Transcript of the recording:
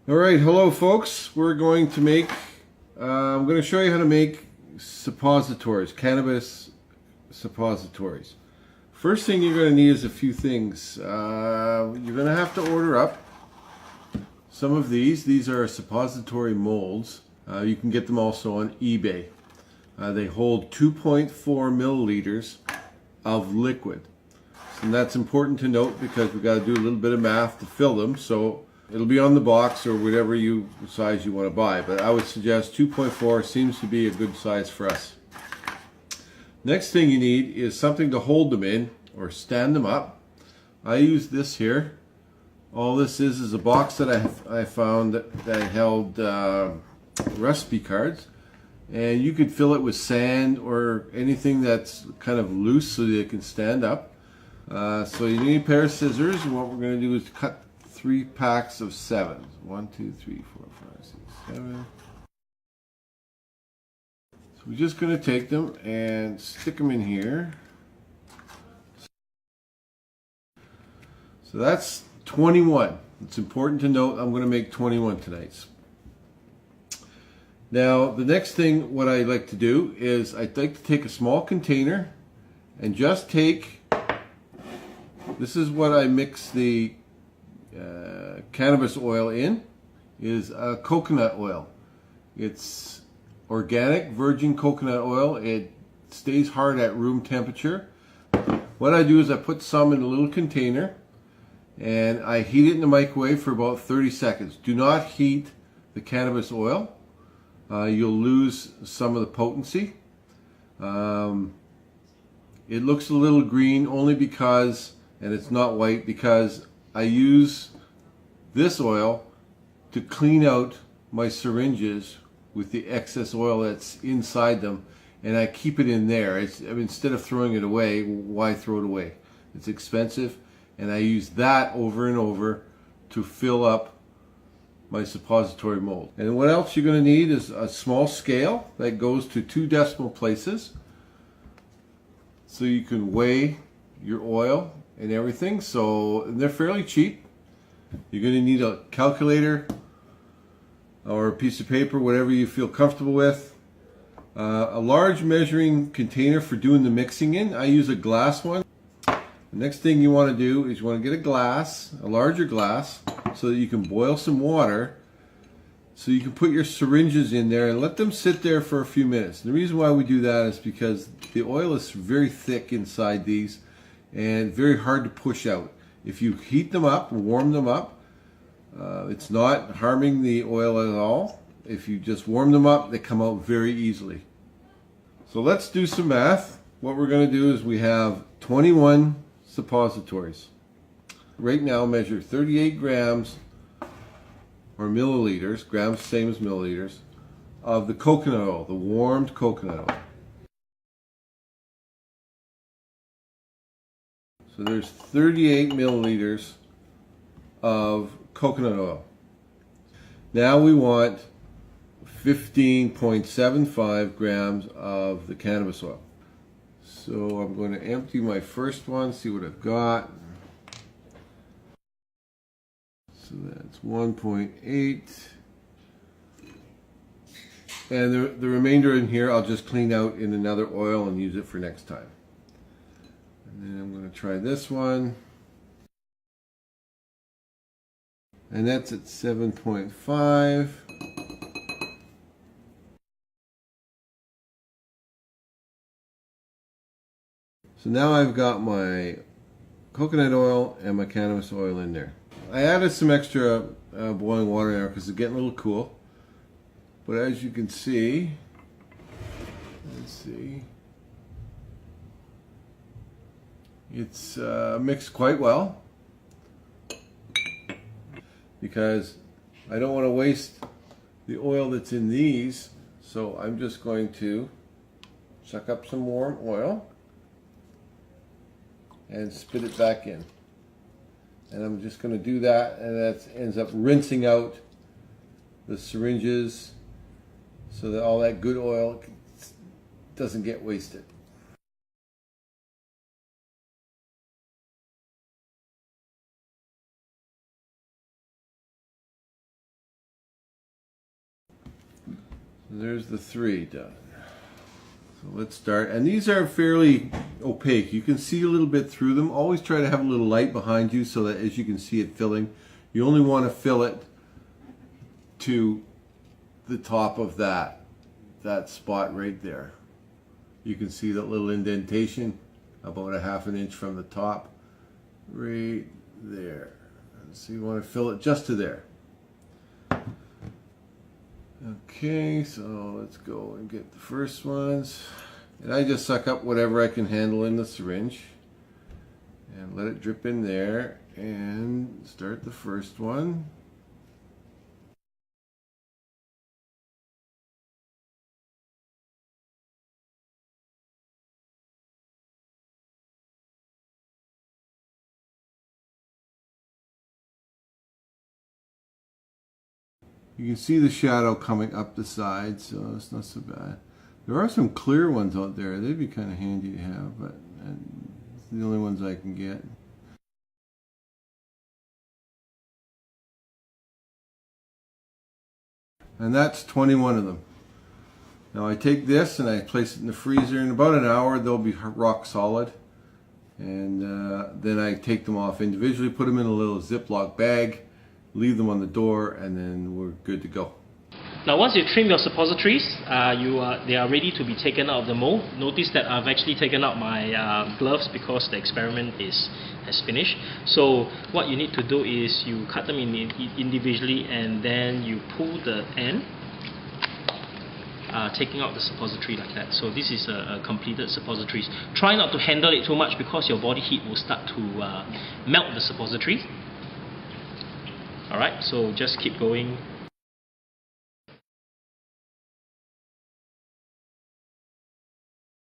All right, hello folks. I'm going to show you how to make suppositories, cannabis suppositories. First thing you're going to need is a few things. You're going to have to order up some of these. These are suppository molds. You can get them also on eBay. They hold 2.4 milliliters of liquid. And that's important to note because we've got to do a little bit of math to fill them. So it'll be on the box or whatever size you want to buy, but I would suggest 2.4 seems to be a good size for us. Next thing you need is something to hold them in or stand them up. I use this here. All this is a box that I found that held recipe cards, and you could fill it with sand or anything that's kind of loose so that it can stand up. So you need a pair of scissors, and what we're going to do is cut 3 packs of 7. 1, 2, 3, 4, 5, 6, 7. So we're just going to take them and stick them in here. So that's 21. It's important to note I'm going to make 21 tonight. Now the next thing what I like to do is I'd like to take a small container and just take, this is what I mix the cannabis oil in, is coconut oil. It's organic virgin coconut oil. It stays hard at room temperature. What I do is I put some in a little container and I heat it in the microwave for about 30 seconds. Do not heat the cannabis oil. You'll lose some of the potency. It looks a little green only because, and it's not white, because I use this oil to clean out my syringes with the excess oil that's inside them, and I keep it in there. Instead of throwing it away, why throw it away? It's expensive, and I use that over and over to fill up my suppository mold. And what else you're going to need is a small scale that goes to 2 decimal places, so you can weigh your oil and everything. So they're fairly cheap. You're going to need a calculator or a piece of paper, whatever you feel comfortable with. A large measuring container for doing the mixing in. I use a glass one. The next thing you want to do is you want to get a larger glass, so that you can boil some water, so you can put your syringes in there and let them sit there for a few minutes. And the reason why we do that is because the oil is very thick inside these and very hard to push out. If you heat them up, warm them up, it's not harming the oil at all. If you just warm them up, they come out very easily. So let's do some math. What we're going to do is we have 21 suppositories. Right now measure 38 grams or milliliters, grams same as milliliters, of the coconut oil, the warmed coconut oil. So there's 38 milliliters of coconut oil. Now we want 15.75 grams of the cannabis oil. So I'm going to empty my first one, see what I've got. So that's 1.8. And the remainder in here I'll just clean out in another oil and use it for next time. And then I'm going to try this one. And that's at 7.5. So now I've got my coconut oil and my cannabis oil in there. I added some extra boiling water in there because it's getting a little cool. But as you can see, let's see, it's mixed quite well, because I don't want to waste the oil that's in these, so I'm just going to suck up some warm oil and spit it back in. And I'm just going to do that, and that ends up rinsing out the syringes so that all that good oil doesn't get wasted. There's the 3 done. So let's start. And these are fairly opaque. You can see a little bit through them. Always try to have a little light behind you so that as you can see it filling, you only want to fill it to the top of that spot right there. You can see that little indentation about a ½ inch from the top right there. So you want to fill it just to there. Okay, so let's go and get the first ones. And I just suck up whatever I can handle in the syringe and let it drip in there and start the first one. You can see the shadow coming up the side, so it's not so bad. There are some clear ones out there. They'd be kind of handy to have, but it's the only ones I can get. And that's 21 of them. Now I take this and I place it in the freezer. In about an hour they'll be rock solid. And then I take them off individually, put them in a little Ziploc bag, leave them on the door, and then we're good to go. Now once you trim your suppositories, they are ready to be taken out of the mold. Notice that I've actually taken out my gloves because the experiment has finished. So what you need to do is you cut them individually and then you pull the end, taking out the suppository like that. So this is a completed suppositories. Try not to handle it too much because your body heat will start to melt the suppository. Alright, so just keep going.